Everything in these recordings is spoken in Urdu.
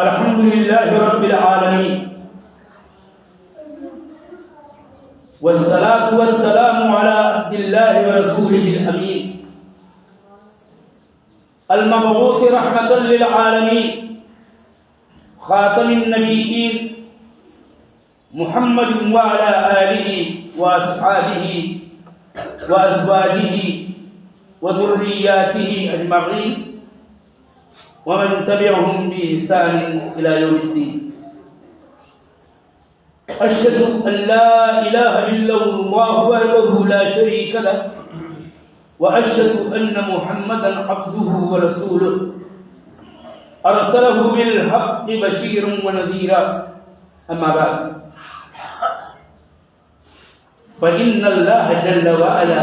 الحمد لله رب العالمين والصلاة والسلام على عبد الله ورسوله الأمين المبعوث رحمة للعالمين خاتم النبيين محمد وعلى آله وأصحابه وأزواجه وذرياته أجمعين ومن تبعهم بإحسان إلى يوم الدين. أشهد أن لا إله إلا الله وحده لا شريك له وأشهد أن محمدا عبده ورسوله أرسله بالحق بشيرا ونذيرا. أما بعد، فإن الله جل وعلا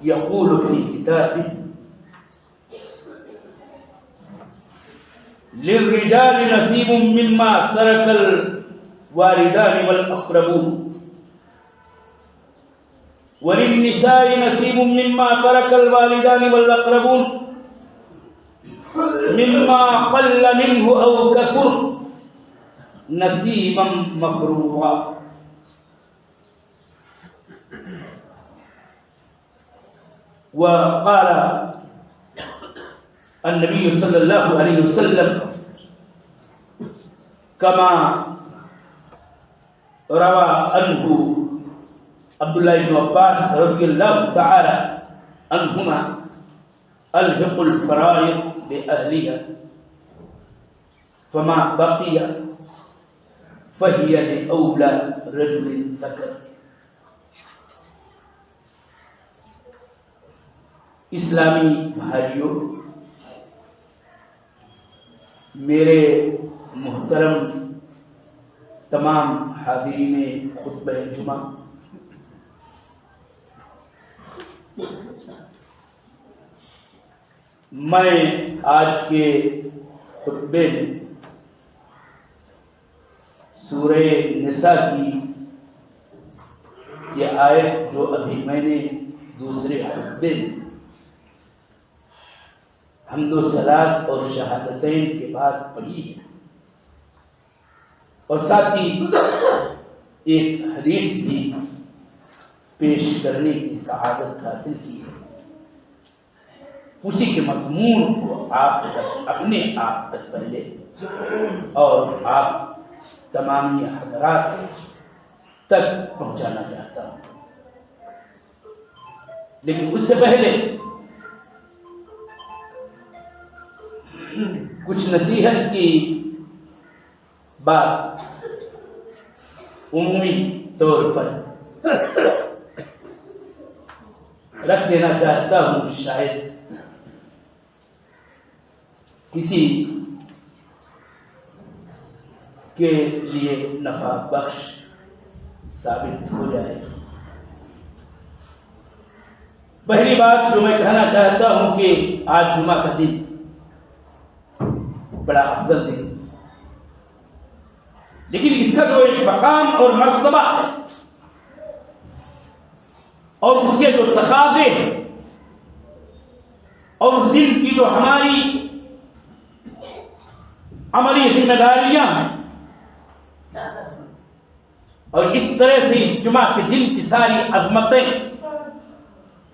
يقول في كتابه: للرجال نصيب مما ترك الوالدان والأقربون وللنساء نصيب مما ترك الوالدان والأقربون مما قل منه أو كثر نصيبا مفروضا. وقال النبي صلى الله عليه وسلم كما روى عنه عبد الله بن عباس رضي الله تعالى عنهما: الحق الفرائض بأهلها فما بقي فهي لأولى رجل ذكر. اسلامی بھائیوں، میرے محترم تمام حاضرین خطبہ جمعہ، میں آج کے خطبے میں سورہ نساء کی یہ آیت جو ابھی میں نے دوسرے خطبے میں حمد و صلات اور شہادتین کے بعد پڑھی ہے، اور ساتھ ہی ایک حدیث بھی پیش کرنے کی سعادت حاصل کی ہے، اسی کے مضمون کو آپ تک، اپنے آپ تک پہلے اور آپ تمام حضرات تک پہنچانا چاہتا ہوں. لیکن اس سے پہلے کچھ نصیحت کی بات عمومی طور پر رکھ دینا چاہتا ہوں، شاید کسی کے لیے نفع بخش ثابت ہو جائے. پہلی بات جو میں کہنا چاہتا ہوں کہ آج جمعہ کا دن بڑا افضل دن، لیکن اس کا جو ایک مقام اور مرتبہ ہے اور اس کے جو تقاضے ہیں اور اس دن کی جو ہماری عملی ذمہ داریاں ہیں، اور اس طرح سے اس جمعہ کے دن کی ساری عظمتیں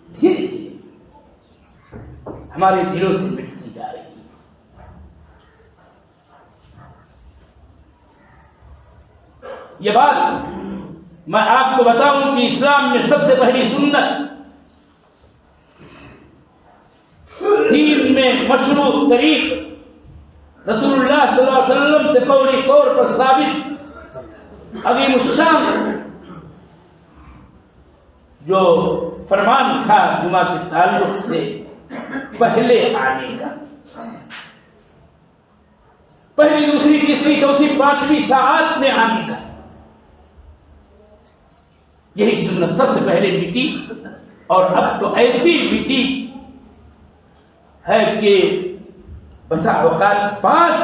دھیرے دھیرے ہمارے دلوں سے مٹتی جا رہی ہیں. یہ بات میں آپ کو بتاؤں کہ اسلام میں سب سے پہلی سنت، دین میں مشروع طریق، رسول اللہ صلی اللہ علیہ وسلم سے قولی طور پر ثابت عظیم الشان جو فرمان تھا جمعہ کے تعلق سے پہلے آنے کا، پہلی دوسری تیسری چوتھی پانچویں ساعات میں آنے کا، یہی سنت سب سے پہلے مٹی. اور اب تو ایسی مٹی ہے کہ بسا اوقات پاس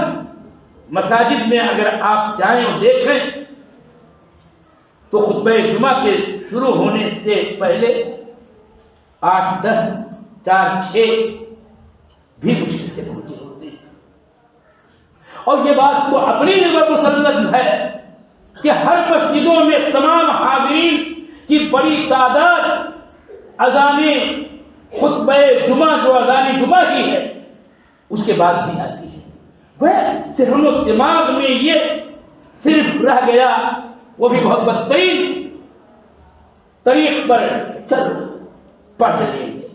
مساجد میں اگر آپ جائیں اور دیکھیں تو خطبہ جمعہ کے شروع ہونے سے پہلے 8 10 4 6 بھی مشکل سے پہنچے ہوتے ہیں. اور یہ بات تو اپنی جگہ مسلط ہے کہ ہر مسجدوں میں تمام حاضرین کی بڑی تعداد اذان خطبہ جمعہ جو اذان جمعہ کی ہے اس کے بعد ہی آتی ہے۔ وہ ذہن و دماغ میں یہ صرف رہ گیا، وہ بھی بہت بدترین طریق پر چل پڑھ لیں گے،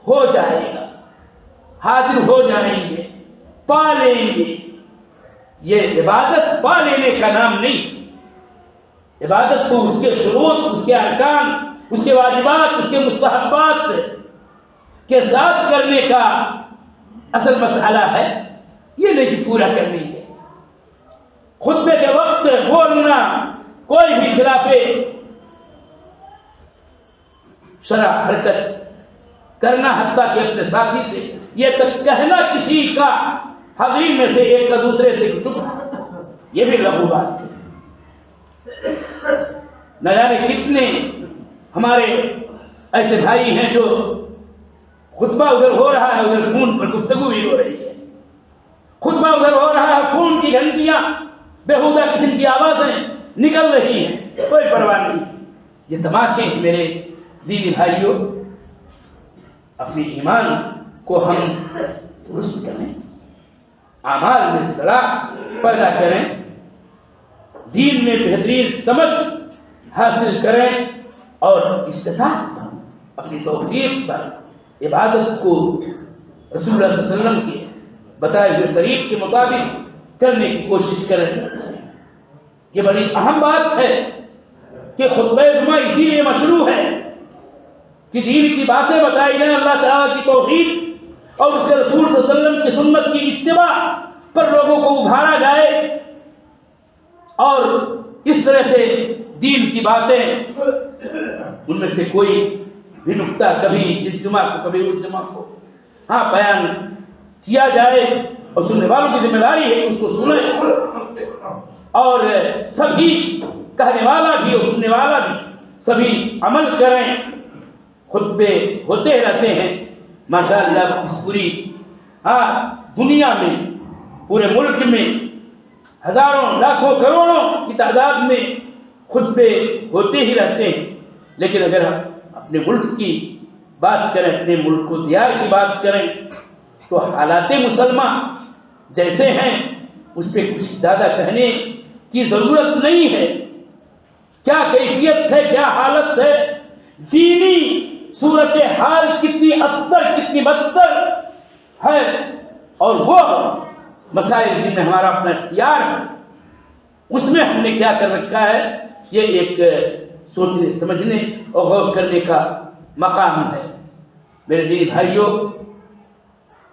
ہو جائے گا، حاضر ہو جائیں گے، پا لیں گے۔ یہ عبادت پا لینے کا نام نہیں۔ عبادت تو اس کے شروط، اس کے ارکان، اس کے واجبات، اس کے مستحبات کے ساتھ کرنے کا اصل مسئلہ ہے، یہ نہیں پورا کرنی ہے۔ خطبے کے وقت بولنا، کوئی بھی خلاف شرع حرکت کرنا، حتیٰ کہ اپنے ساتھی سے یہ تک کہنا کسی کا حاضرین میں سے ایک کا دوسرے سے چپ، یہ بھی لغو بات ہے۔ نہ جانے کتنے ہمارے ایسے بھائی ہیں جو خطبہ ادھر ہو رہا ہے، ادھر فون پر گفتگو بھی ہو رہی ہے، خطبہ ادھر ہو رہا ہے، فون کی گھنٹیاں، بےہودہ قسم کی آوازیں نکل رہی ہیں، کوئی پرواہ نہیں۔ یہ تماشے ہیں میرے دینی بھائیوں۔ اپنی ایمان کو ہم درست کریں، اعمال میں صلاح پیدا کریں، دین میں بہترین سمجھ حاصل کریں، اور استطاعت پر، اپنی توفیق پر عبادت کو رسول اللہ صلی اللہ علیہ وسلم کے بتائے ہوئے طریق کے مطابق کرنے کی کوشش کریں۔ یہ بڑی اہم بات ہے کہ خطبہ جمعہ اسی لیے مشروع ہے کہ دین کی باتیں بتائی جائیں، اللہ تعالیٰ کی توحید اور اس کے رسول صلی اللہ علیہ وسلم کی سنت کی اتباع پر لوگوں کو ابھارا جائے، اور اس طرح سے دین کی باتیں، ان میں سے کوئی بھی نکتہ کبھی اس جمعہ کو کبھی اس جمعہ کو بیان کیا جائے، اور سننے والوں کی ذمہ داری ہے کہ اس کو سنیں، اور سبھی کہنے والا بھی اور سننے والا بھی سبھی عمل کریں۔ خطبے ہوتے رہتے ہیں ماشاءاللہ، اس پوری دنیا میں، پورے ملک میں ہزاروں لاکھوں کروڑوں کی تعداد میں خطبے ہوتے ہی رہتے ہیں، لیکن اگر ہم اپنے ملک کی بات کریں، اپنے ملک و دیار کی بات کریں، تو حالات مسلمہ جیسے ہیں اس پہ کچھ زیادہ کہنے کی ضرورت نہیں ہے۔ کیا کیفیت ہے، کیا حالت ہے، دینی صورتحال کتنی ابتر کتنی بدتر ہے، اور وہ مسائل جن میں ہمارا اپنا اختیار ہے، اس میں ہم نے کیا کر رکھا ہے، یہ ایک سوچنے سمجھنے اور غور کرنے کا مقام ہے۔ میرے دینی بھائیوں،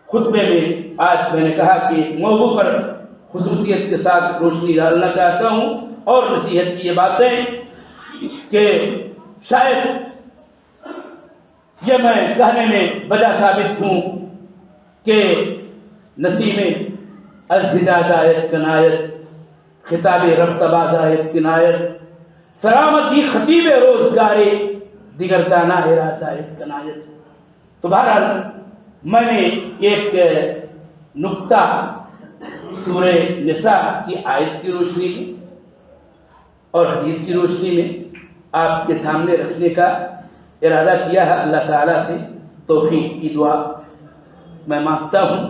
خطبے میں آج میں نے کہا کہ ایک موضوع پر خصوصیت کے ساتھ روشنی ڈالنا چاہتا ہوں، اور نصیحت کی یہ باتیں کہ شاید یہ میں کہنے میں بجا ثابت ہوں کہ نسیم ازحجاج آیت کنایت، خطاب رفت باز آیت کنایت، سلامتی خطیب روزگارے دیگر دانا راز آیت کنایت۔ تو بہرحال میں نے ایک نکتہ سورہ نساء کی آیت کی روشنی میں اور حدیث کی روشنی میں آپ کے سامنے رکھنے کا ارادہ کیا ہے۔ اللہ تعالیٰ سے توفیق کی دعا میں مانگتا ہوں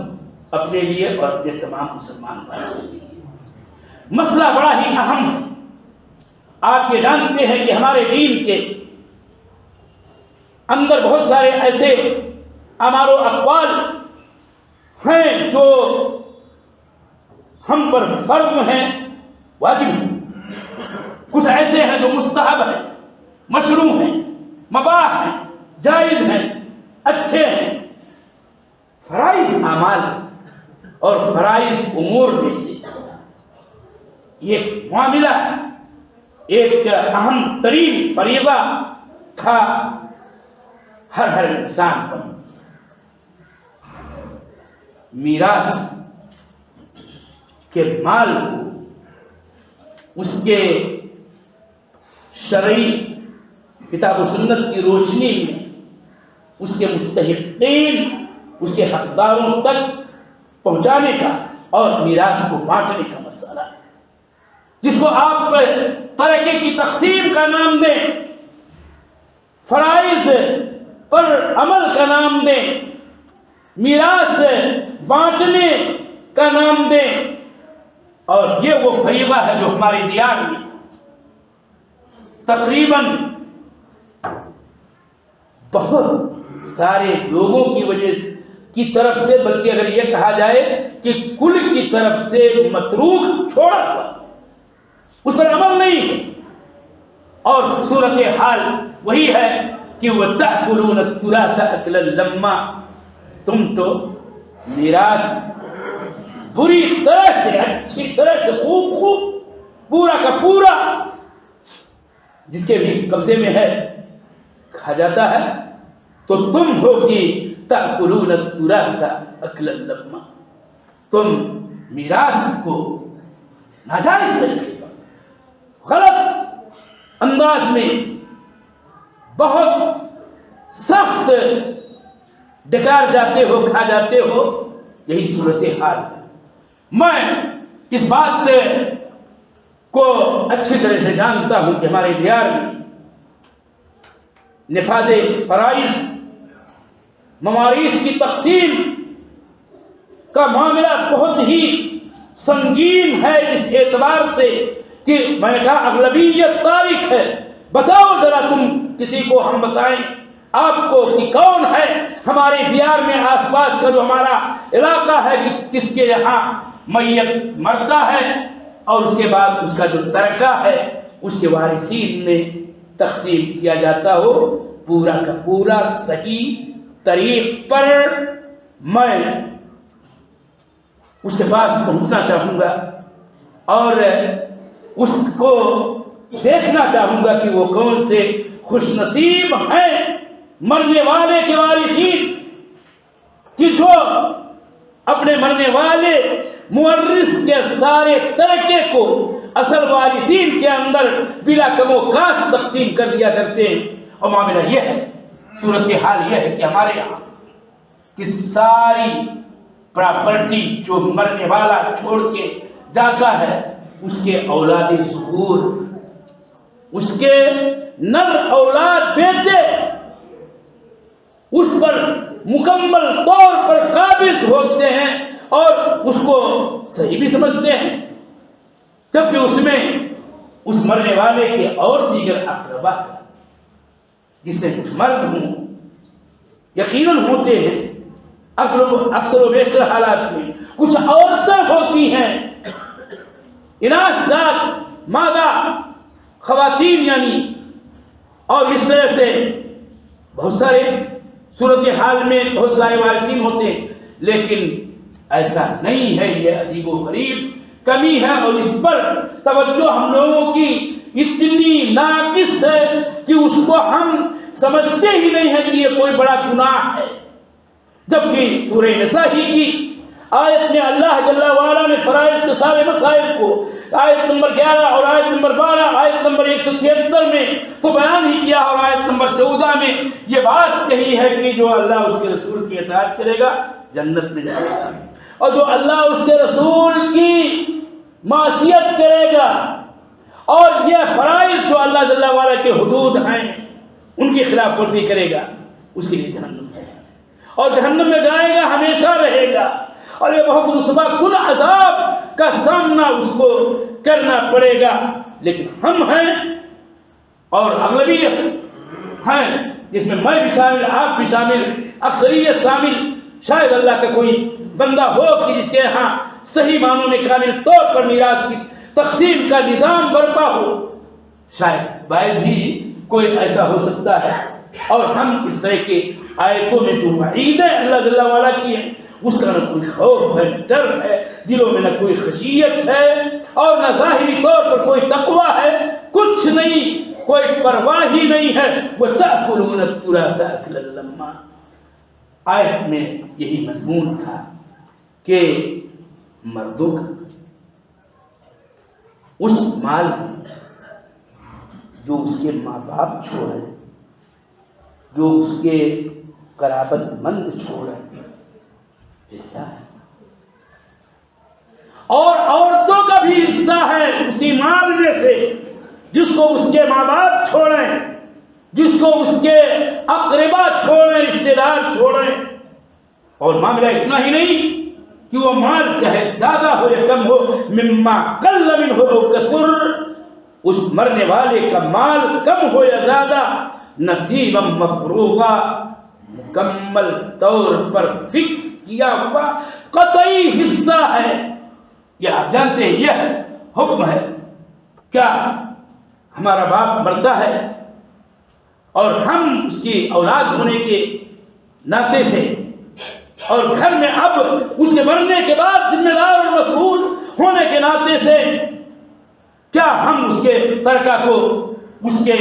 اپنے لیے اور اپنے تمام مسلمان بھائیوں کے لیے۔ مسئلہ بڑا ہی اہم ہے۔ آپ یہ جانتے ہیں کہ ہمارے دین کے اندر بہت سارے ایسے اعمال و اقوال ہیں جو ہم پر فرض ہیں، واجب ہیں، کچھ ایسے ہیں جو مستحب ہیں، مشروع ہیں، مباح ہیں، جائز ہیں، اچھے ہیں۔ فرائض اعمال اور فرائض امور میں سے یہ معاملہ ایک اہم ترین فریضہ تھا ہر انسان پر۔ میراث کے مال کو اس کے شرعی کتاب و سنت کی روشنی میں اس کے مستحقین، اس کے حقداروں تک پہنچانے کا اور میراث کو بانٹنے کا مسئلہ ہے، جس کو آپ ترکے کی تقسیم کا نام دیں، فرائض پر عمل کا نام دیں، میراث بانٹنے کا نام دیں، اور یہ وہ فریضہ ہے جو ہماری دیار میں تقریباً بہت سارے لوگوں کی وجہ کی طرف سے، بلکہ اگر یہ کہا جائے کہ کل کی طرف سے متروک چھوڑا ہوا، اس پر عمل نہیں ہے۔ اور صورتحال وہی ہے کہ وَتَأْكُلُونَ التُّرَاثَ أَكْلًا لَمًّا، تم تو میراث بری طرح سے، اچھی طرح سے، خوب پورا کا پورا جس کے بھی قبضے میں ہے کھا جاتا ہے، تو تم ہو کہ تأکلون التراث اکلا لما، تم میراث کو ناجائز طریقے پر غلط انداز میں بہت سخت ڈکار جاتے ہو، کھا جاتے ہو۔ یہی صورتحال ہے۔ میں اس بات کو اچھی طرح سے جانتا ہوں کہ ہمارے دیار میں نفاذ فرائض، مواریث کی تقسیم کا معاملہ بہت ہی سنگین ہے، اس اعتبار سے کہ میں نے کہا اغلبیت تاریخ ہے۔ بتاؤ ذرا تم کسی کو، ہم بتائیں آپ کو کہ کون ہے ہمارے دیار میں آس پاس کا جو ہمارا علاقہ ہے کہ کس کے یہاں میت مرتا ہے اور اس کے بعد اس کا جو ترکہ ہے اس کے وارثین میں تقسیم کیا جاتا ہو پورا کا پورا صحیح طریق پر۔ میں اس کے پاس پہنچنا چاہوں گا اور اس کو دیکھنا چاہوں گا کہ وہ کون سے خوش نصیب ہیں مرنے والے کے وارثین کہ جو اپنے مرنے والے مورث کے سارے ترکے کو اصل وارثین کے اندر بلا کم و کاست تقسیم کر دیا کرتے ہیں۔ اور معاملہ یہ ہے، صورتحال یہ ہے کہ ہمارے یہاں کہ ساری پراپرٹی جو مرنے والا چھوڑ کے جاتا ہے اس کے اولاد ذکور، اس کے نر اولاد بیٹے اس پر مکمل طور پر قابض ہوتے ہیں اور اس کو صحیح بھی سمجھتے ہیں، جبکہ اس میں اس مرنے والے کے اور دیگر اقربا جس سے کچھ مرد ہوں، یقیناً ہوتے ہیں اکثر و بیشتر حالات میں کچھ عورتیں ہوتی ہیں، اناث ذات مادہ خواتین یعنی، اور اس طرح سے بہت سارے صورتحال میں بہت سارے وارثین ہوتے ہیں، لیکن ایسا نہیں ہے۔ یہ عجیب و غریب کمی ہے اور اس پر توجہ ہم لوگوں کی اتنی ناقص ہے کہ اس کو ہم سمجھتے ہی نہیں ہیں کہ یہ کوئی بڑا گناہ ہے، جبکہ سورہ نساء ہی کی آیت میں اللہ جل وعلا نے فرائض کے سارے مسائل کو آیت نمبر 11 اور آیت نمبر 12، آیت نمبر 176 میں تو بیان ہی کیا، اور آیت نمبر 14 میں یہ بات کہی ہے کہ جو اللہ اس کے رسول کی اطاعت کرے گا جنت میں جائے گا، اور جو اللہ اس کے رسول کی معصیت کرے گا اور یہ فرائض جو اللہ جل وعلا کے حدود ہیں ان کی خلاف ورزی کرے گا اس کے لیے جہنم ہے، اور جہنم میں جائے گا، ہمیشہ رہے گا، اور یہ بہت رسوا کن عذاب کا سامنا اس کو کرنا پڑے گا۔ لیکن ہم ہیں اور اغلبیت ہیں جس میں میں بھی شامل، آپ بھی شامل، اکثریت شامل، شاید اللہ کا کوئی بندہ ہو کہ جس کے یہاں صحیح معنوں میں کامل طور پر میراث کی تقسیم کا نظام برپا ہو، شاید باید ہی کوئی ایسا ہو سکتا ہے، اور ہم اس طرح کے آیتوں میں جو وعیدیں اللہ جل وعلا کی ہیں اس کا نہ کوئی خوف ہے، ڈر ہے دلوں میں، نہ کوئی خشیت ہے، اور نہ ظاہری طور پر کوئی تقوی ہے، کچھ نہیں، کوئی پرواہ ہی نہیں ہے۔ وَتَأْكُلُونَ التُّرَاثَ أَكْلًا لَمًّا، آیت میں یہی مضمون تھا کہ مردوں کا اس مال جو اس کے ماں باپ چھوڑے، جو اس کے قرابت مند چھوڑے، حصہ ہے۔ اور عورتوں کا بھی حصہ ہے اسی مال میں سے، جس کو اس کے ماں باپ چھوڑیں، جس کو اس کے اقربا چھوڑیں، رشتے دار چھوڑیں۔ اور معاملہ اتنا ہی نہیں کہ وہ مال چاہے زیادہ ہو یا کم ہو، مما قل منہ او کثر، اس مرنے والے کا مال کم ہو یا زیادہ، نصیبا مفروضا، مکمل طور پر فکس کیا ہوا قطعی حصہ ہے۔ یہ آپ جانتے ہیں یہ حکم ہے۔ کیا ہمارا باپ مرتا ہے اور ہم اس کی اولاد ہونے کے ناطے سے اور گھر میں اب اس کے مرنے کے بعد ذمہ دار اور مسئول ہونے کے ناطے سے، کیا ہم اس کے ترکہ کو اس کے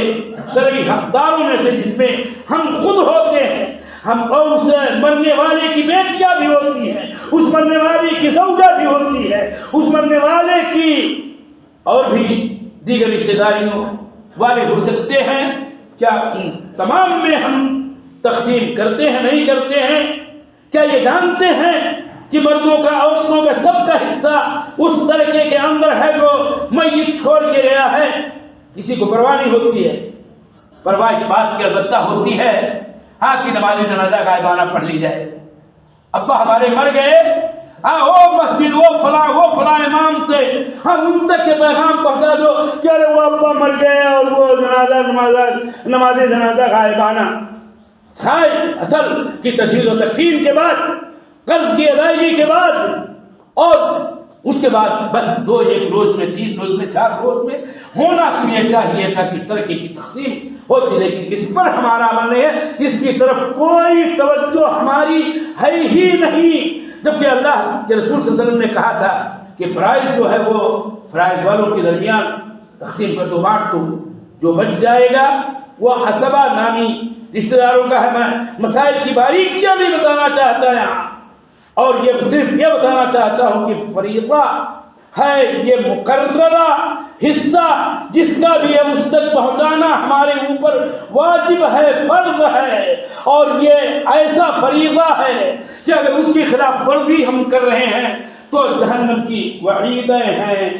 شرعی حقداروں میں سے، جس میں ہم خود ہوتے ہیں، ہم اور اس مرنے والے کی بیٹیاں بھی ہوتی ہیں، اس مرنے والے کی زوجہ بھی ہوتی ہے، اس مرنے والے کی اور بھی دیگر رشتہ داریوں والے ہو سکتے ہیں، کیا ان تمام میں ہم تقسیم کرتے ہیں نہیں کرتے ہیں؟ کیا یہ جانتے ہیں کہ مردوں کا عورتوں کا سب کا حصہ اس ترکے کے اندر ہے جو میت چھوڑ کے گیا ہے؟ کسی کو پرواہ نہیں ہوتی ہے۔ پرواہ اس بات کی البتہ ہوتی ہے ہاں کہ نماز جنازہ غائبانہ پڑھ لی جائے۔ ابا ہمارے مر گئے، ہاں وہ مسجد وہ فلاں امام سے ہم ان تک کے پیغام پہنچا دو کہ ارے وہ ابا مر گئے اور وہ نماز جنازہ غائبانہ۔ اصل کی تجہیز و تکفین کے بعد، قرض کی ادائیگی کے بعد، اور اس کے بعد بس 1 روز میں 3 روز میں 4 روز میں ہونا تو یہ چاہیے تھا کہ ترکے کی تقسیم ہوتی، لیکن اس پر ہمارا عمل نہیں ہے، اس کی طرف کوئی توجہ ہماری ہے ہی نہیں۔ جبکہ اللہ کے رسول صلی اللہ علیہ وسلم نے کہا تھا کہ فرائض جو ہے وہ فرائض والوں کے درمیان تقسیم کر دو، بانٹ دو، جو بچ جائے گا وہ عصبہ نامی رشتہ داروں کا ہے۔ میں مسائل کی باریکیاں نہیں بتانا چاہتا یہاں، اور یہ صرف یہ بتانا چاہتا ہوں کہ فریضہ ہے، یہ مقررہ حصہ جس کا بھی ہے اس تک پہنچانا ہمارے اوپر واجب ہے، فرض ہے، اور یہ ایسا فریضہ ہے کہ اگر اس کی خلاف ورزی ہم کر رہے ہیں تو جہنم کی وعیدیں ہیں۔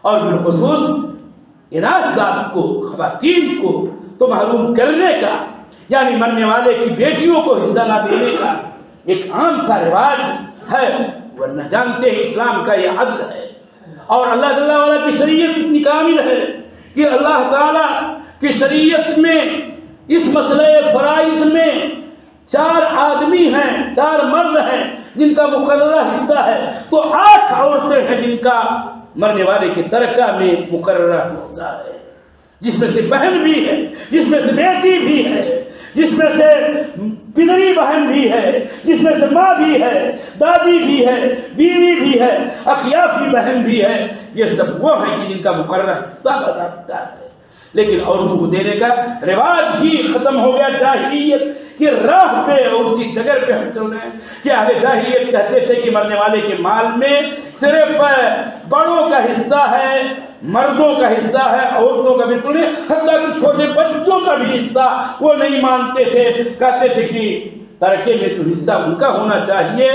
اور بالخصوص اناث ذات کو، خواتین کو تو محروم کرنے کا، یعنی مرنے والے کی بیٹیوں کو حصہ نہ دینے کا ایک عام سا رواج ہے، ورنہ جانتے ہیں اسلام کا یہ عدل ہے، اور اللہ جل وعلا کی شریعت اتنی کامل ہے کہ اللہ تعالیٰ کی شریعت میں اس مسئلہ فرائض میں 4 آدمی ہیں، 4 مرد ہیں جن کا مقررہ حصہ ہے، تو 8 عورتیں ہیں جن کا مرنے والے کے ترکہ میں مقررہ حصہ ہے، جس میں سے بہن بھی ہے، جس میں سے بیٹی بھی ہے، جس میں سے پدری بہن بھی ہے، جس میں سے ماں بھی ہے، دادی بھی ہے، بیوی بھی ہے، اخیافی بہن بھی ہے۔ یہ سب وہ ہیں کہ جن کا مقررہ حصہ بتاتا ہے، لیکن عورتوں کو دینے کا رواج ہی ختم ہو گیا۔ جاہلیت کی راہ پہ اور اسی ڈگر پہ ہم چل رہے ہیں کہ اہل جاہلیت کہتے تھے کہ مرنے والے کے مال میں صرف بڑوں کا حصہ ہے، مردوں کا حصہ ہے، عورتوں کا بالکل نہیں، حتیٰ کہ چھوٹے بچوں کا بھی حصہ وہ نہیں مانتے تھے، کہتے تھے کہ ترکے میں تو حصہ ان کا ہونا چاہیے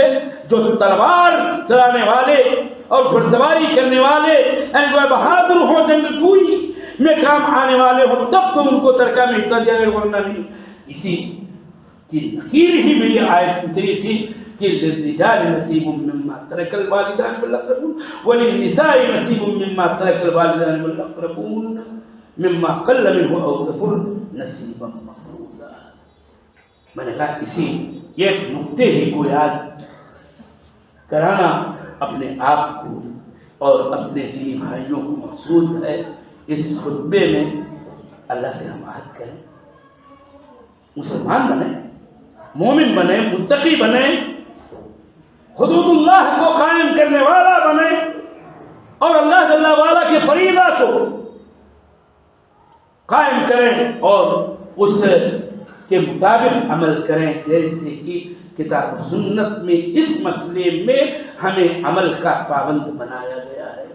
جو تلوار چلانے والے اور گھڑ سواری کرنے والے، یعنی بہادر ہوں، جنگ جوئی میں کام آنے والے ہوں، تب تو ان کو ترکہ میں حصہ دیا گیا، ورنہ نہیں۔ اسی کی نکیر ہی میں یہ آیت اتری تھی کہ للرجال نصیب مما ترک الوالدان والاقربون وللنساء نصیب مما ترک الوالدان والاقربون مما قل منه او كثر نصیبا مفروضا۔ میں نے کہا اسی ایک نقطے ہی کو یاد کرانا اپنے آپ کو اور اپنے دینی بھائیوں کو مقصود ہے۔ اس خطبے میں اللہ سے ہم عہد کریں، مسلمان بنیں، مومن بنیں، متقی بنیں، حدود اللہ کو قائم کرنے والا بنیں، اور اللہ جل وعلا کے فریضہ کو قائم کریں اور اس کے مطابق عمل کریں، جیسے کہ کتاب و سنت میں اس مسئلے میں ہمیں عمل کا پابند بنایا گیا ہے۔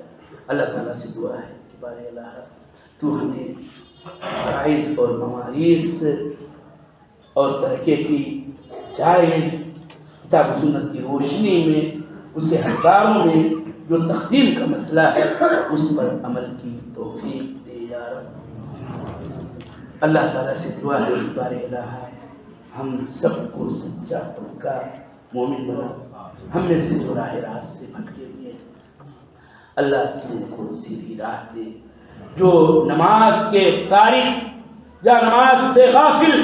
اللہ تعالیٰ سے دعا ہے کہ بار الہ تو ہمیں فرائض اور مواریث اور ترکے کی جائز کتاب و سنت کی روشنی میں اس کے حقداروں میں جو تقسیم کا مسئلہ ہے اس پر عمل کی توفیق دے یا رب۔ اللہ تعالیٰ سے دعا ہے بار الہ ہم سب کو سچا پکا مومن بنا، ہم میں سے جو راہ راست سے بھٹکے ہوئے اللہ تم کو سیدھی راہ دے، جو نماز کے تارک یا نماز سے غافل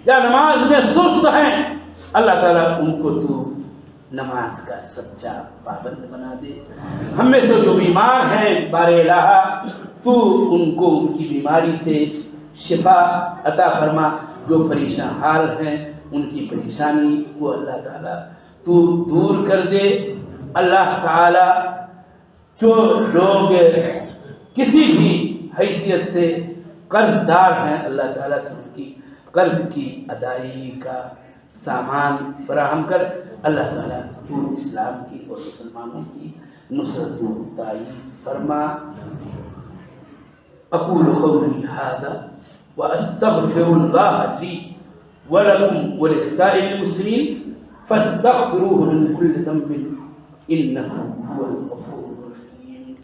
یا نماز میں سست ہیں اللہ تعالیٰ ان کو تو نماز کا سچا پابند بنا دے۔ ہم میں سے جو بیمار ہیں بار الہ تو ان کو ان کی بیماری سے شفا عطا فرما، جو پریشان حال ہیں ان کی پریشانی کو اللہ تعالیٰ تو دور کر دے۔ اللہ تعالیٰ جو لوگ کسی بھی حیثیت سے قرض دار ہیں اللہ تعالیٰ تو ان کی قرض کی ادائیگی کا سامان فراہم کر۔ اللہ تعالیٰ تو اسلام کی اور مسلمانوں کی نصرت و تائید فرما۔ اقول قولی ھذا واستغفر اللہ لی ولکم ولسائر المسلمین فاستغفروہ من کل ذنب انہ هو الغفور الرحیم۔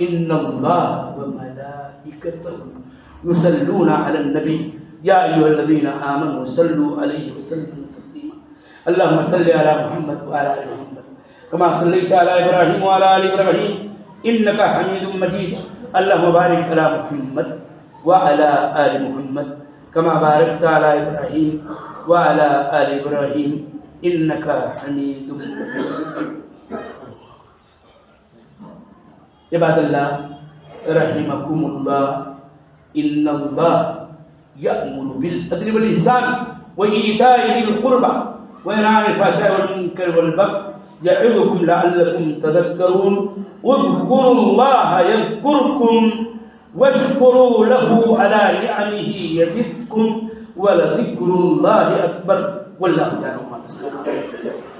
ان اللہ وملائکتہ یصلون علی النبی یا ایھا الذین آمنوا صلوا علیہ وسلموا تسلیما۔ اللہم صل علی محمد وعلی آل محمد کما صلیت علی ابراہیم وعلی آل ابراہیم انک حمید مجید۔ اللہم بارک علی محمد وعلی آل محمد کما بارکت علی ابراہیم وعلی آل ابراہیم انک حمید مجید۔ عباد اللہ رحمکم اللہ، ان اللہ یأمر بالعدل والإحسان وإیتاء ذی القربى وینہی عن الفحشاء والمنکر والبغی یعظکم لعلکم تذکرون۔ اذکروا اللہ یذکرکم واشکروا لہ علی نعمہ یزدکم ولذکر اللہ اکبر واللہ یعلم ما تصنعون۔